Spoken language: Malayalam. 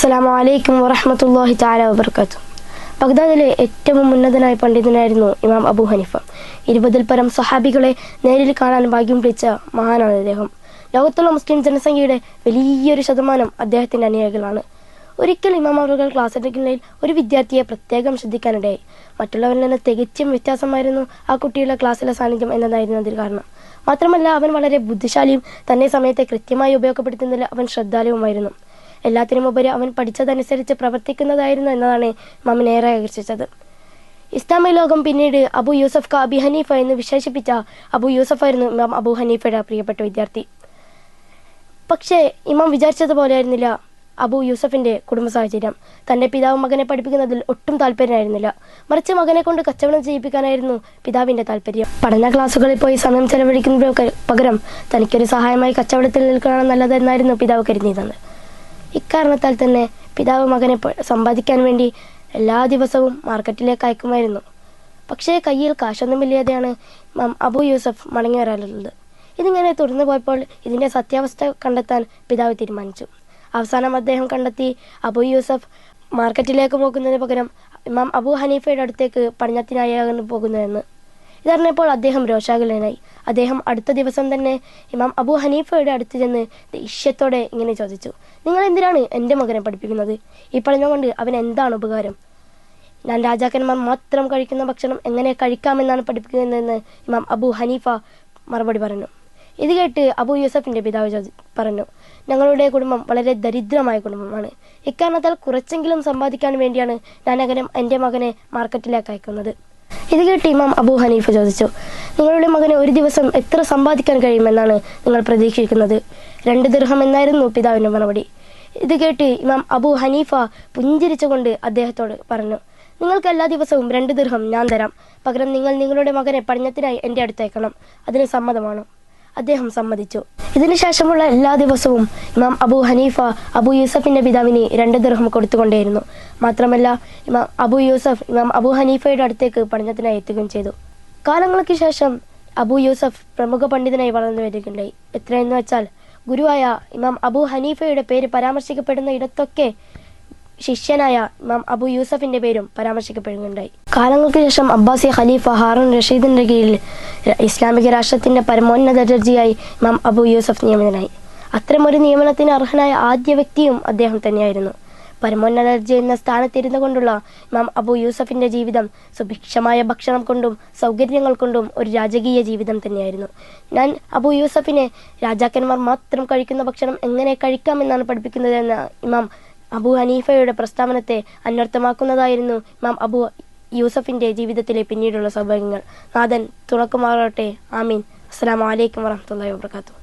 അസ്സലാമു അലൈക്കും വറഹ്മത്തുള്ളാഹി തആല വബറകാതുഹു. ബഗ്ദാദിലെ ഏറ്റവും ഉന്നതനായ പണ്ഡിതനായിരുന്നു ഇമാം അബൂ ഹനീഫ. 20-ൽ പരം സഹാബികളെ നേരിൽ കാണാൻ ഭാഗ്യം പിടിച്ച മഹാനാണ് അദ്ദേഹം. ലോകത്തുള്ള മുസ്ലിം ജനസംഖ്യയുടെ വലിയൊരു ശതമാനം അദ്ദേഹത്തിന്റെ അനുയായികളാണ്. ഒരിക്കൽ ഇമാം അവറുകൾ ക്ലാസ് എടുക്കുന്നതിൽ ഒരു വിദ്യാർത്ഥിയെ പ്രത്യേകം ശ്രദ്ധിക്കാനിടയായി. മറ്റുള്ളവരിൽ നിന്ന് തികച്ചും വ്യത്യാസമായിരുന്നു ആ കുട്ടിയുടെ ക്ലാസ്സിലെ സാന്നിധ്യം എന്നതായിരുന്നു അതിൽ കാരണം. മാത്രമല്ല, അവൻ വളരെ ബുദ്ധിശാലിയും തന്നെ സമയത്തെ കൃത്യമായി ഉപയോഗപ്പെടുത്തുന്നതിൽ അവൻ ശ്രദ്ധാലുവുമായിരുന്നു. എല്ലാത്തിനുമുപരി അവൻ പഠിച്ചതനുസരിച്ച് പ്രവർത്തിക്കുന്നതായിരുന്നു എന്നതാണ് ഇമാമിനെ ഏറെ ആകർഷിച്ചത്. ഇസ്ലാമിക ലോകം പിന്നീട് അബു യൂസഫ് അബി ഹനീഫ എന്ന് വിശേഷിപ്പിച്ച അബു യൂസഫ് ആയിരുന്നു ഇമാം അബൂ ഹനീഫയുടെ പ്രിയപ്പെട്ട വിദ്യാർത്ഥി. പക്ഷേ ഇമാം വിചാരിച്ചതുപോലെ ആയിരുന്നില്ല അബു യൂസഫിന്റെ കുടുംബ സാഹചര്യം. തന്റെ പിതാവ് മകനെ പഠിപ്പിക്കുന്നതിൽ ഒട്ടും താല്പര്യമായിരുന്നില്ല. മറിച്ച് മകനെ കൊണ്ട് കച്ചവടം ചെയ്യിപ്പിക്കാനായിരുന്നു പിതാവിന്റെ താല്പര്യം. പഠന ക്ലാസ്സുകളിൽ പോയി സമയം ചെലവഴിക്കുന്നതിന് പകരം തനിക്കൊരു സഹായമായി കച്ചവടത്തിൽ നിൽക്കണം നല്ലതെന്നായിരുന്നു പിതാവ് കരുതിയിരുന്നത്. ഇക്കാരണത്താൽ തന്നെ പിതാവ് മകനെ സമ്പാദിക്കാൻ വേണ്ടി എല്ലാ ദിവസവും മാർക്കറ്റിലേക്ക് അയക്കുമായിരുന്നു. പക്ഷേ കയ്യിൽ കാശൊന്നുമില്ലാതെയാണ് ഇമാം അബു യൂസഫ് മടങ്ങി വരാറുള്ളത്. ഇതിങ്ങനെ തുടർന്നു പോയപ്പോൾ ഇതിന്റെ സത്യാവസ്ഥ കണ്ടെത്താൻ പിതാവ് തീരുമാനിച്ചു. അവസാനം അദ്ദേഹം കണ്ടെത്തി അബു യൂസഫ് മാർക്കറ്റിലേക്ക് പോകുന്നതിന് പകരം ഇമാം അബൂ ഹനീഫയുടെ അടുത്തേക്ക് പഠനത്തിനായാണ് പോകുന്നതെന്ന്. ഇതറിഞ്ഞപ്പോൾ അദ്ദേഹം രോഷാകുലനായി. അദ്ദേഹം അടുത്ത ദിവസം തന്നെ ഇമാം അബൂ ഹനീഫയുടെ അടുത്ത് ചെന്ന് ദേഷ്യത്തോടെ ഇങ്ങനെ ചോദിച്ചു: നിങ്ങൾ എന്തിനാണ് എൻ്റെ മകനെ പഠിപ്പിക്കുന്നത്? ഈ പഠനം കൊണ്ട് അവൻ എന്താണ് ഉപകാരം? ഞാൻ രാജാക്കന്മാർ മാത്രം കഴിക്കുന്ന ഭക്ഷണം എങ്ങനെ കഴിക്കാമെന്നാണ് പഠിപ്പിക്കുന്നതെന്ന് ഇമാം അബൂ ഹനീഫ മറുപടി പറഞ്ഞു. ഇത് കേട്ട് അബു യൂസഫിന്റെ പിതാവ് പറഞ്ഞു: ഞങ്ങളുടെ കുടുംബം വളരെ ദരിദ്രമായ കുടുംബമാണ്. ഇക്കാരണത്താൽ കുറച്ചെങ്കിലും സമ്പാദിക്കാൻ വേണ്ടിയാണ് ഞാൻ എൻ്റെ മകനെ മാർക്കറ്റിലേക്ക് അയക്കുന്നത്. ഇത് കേട്ട് ഇമാം അബൂ ഹനീഫ ചോദിച്ചു: നിങ്ങളുടെ മകന് ഒരു ദിവസം എത്ര സമ്പാദിക്കാൻ കഴിയുമെന്നാണ് നിങ്ങൾ പ്രതീക്ഷിക്കുന്നത്? 2 ദിർഹം എന്നായിരുന്നു പിതാവിന്റെ മറുപടി. ഇത് കേട്ട് ഇമാം അബൂ ഹനീഫ പുഞ്ചിരിച്ചുകൊണ്ട് അദ്ദേഹത്തോട് പറഞ്ഞു: നിങ്ങൾക്ക് എല്ലാ ദിവസവും 2 ദിർഹം ഞാൻ തരാം. പകരം നിങ്ങൾ നിങ്ങളുടെ മകനെ പഠനത്തിനായി എൻ്റെ അടുത്തേക്കണം. അതിന് സമ്മതമാണോ? അദ്ദേഹം സമ്മതിച്ചു. ഇതിനുശേഷമുള്ള എല്ലാ ദിവസവും ഇമാം അബൂ ഹനീഫ അബു യൂസഫിന്റെ പിതാവിന് 2 ദിർഹം കൊടുത്തുകൊണ്ടേയിരുന്നു. മാത്രമല്ല, ഇമാം അബു യൂസഫ് ഇമാം അബൂ ഹനീഫയുടെ അടുത്തേക്ക് പഠനത്തിനായി എത്തുകയും ചെയ്തു. കാലങ്ങൾക്ക് ശേഷം അബു യൂസഫ് പ്രമുഖ പണ്ഡിതനായി വളർന്നു വരികയുണ്ടായി. എത്രയെന്ന് വെച്ചാൽ ഗുരുവായ ഇമാം അബൂ ഹനീഫയുടെ പേര് പരാമർശിക്കപ്പെടുന്ന ഇടത്തൊക്കെ ശിഷ്യനായ ഇമാം അബു യൂസഫിന്റെ പേരും പരാമർശിക്കപ്പെടുകയുണ്ടായി. കാലങ്ങൾക്ക് ശേഷം അബ്ബാസി ഖലീഫ ഹാറൂൺ റഷീദിന്റെ കീഴിൽ ഇസ്ലാമിക രാഷ്ട്രത്തിന്റെ പരമോന്നത ജഡ്ജിയായി ഇമാം അബു യൂസഫ് നിയമിതനായി. അത്തരമൊരു നിയമനത്തിന് അർഹനായ ആദ്യ വ്യക്തിയും അദ്ദേഹം തന്നെയായിരുന്നു. പരമോന്നത ജഡ്ജി എന്ന സ്ഥാനത്തിരുന്നു കൊണ്ടുള്ള ഇമാം അബു യൂസഫിന്റെ ജീവിതം സുഭിക്ഷമായ ഭക്ഷണം കൊണ്ടും സൗകര്യങ്ങൾ കൊണ്ടും ഒരു രാജകീയ ജീവിതം തന്നെയായിരുന്നു. ഞാൻ അബു യൂസഫിനെ രാജാക്കന്മാർ മാത്രം കഴിക്കുന്ന ഭക്ഷണം എങ്ങനെ കഴിക്കാമെന്നാണ് പഠിപ്പിക്കുന്നതെന്ന ഇമാം അബൂ ഹനീഫയുടെ പ്രസ്താവനത്തെ അന്വർത്ഥമാക്കുന്നതായിരുന്നു ഇമാം അബു യൂസഫിന്റെ ജീവിതത്തിലെ പിന്നീടുള്ള സൗഭാഗ്യങ്ങൾ. നാഥൻ തുണക്കുമാറാകട്ടെ. ആമീൻ. അസ്സലാമു അലൈക്കും വറഹ്മത്തുള്ളാഹി വബറകാതുഹു.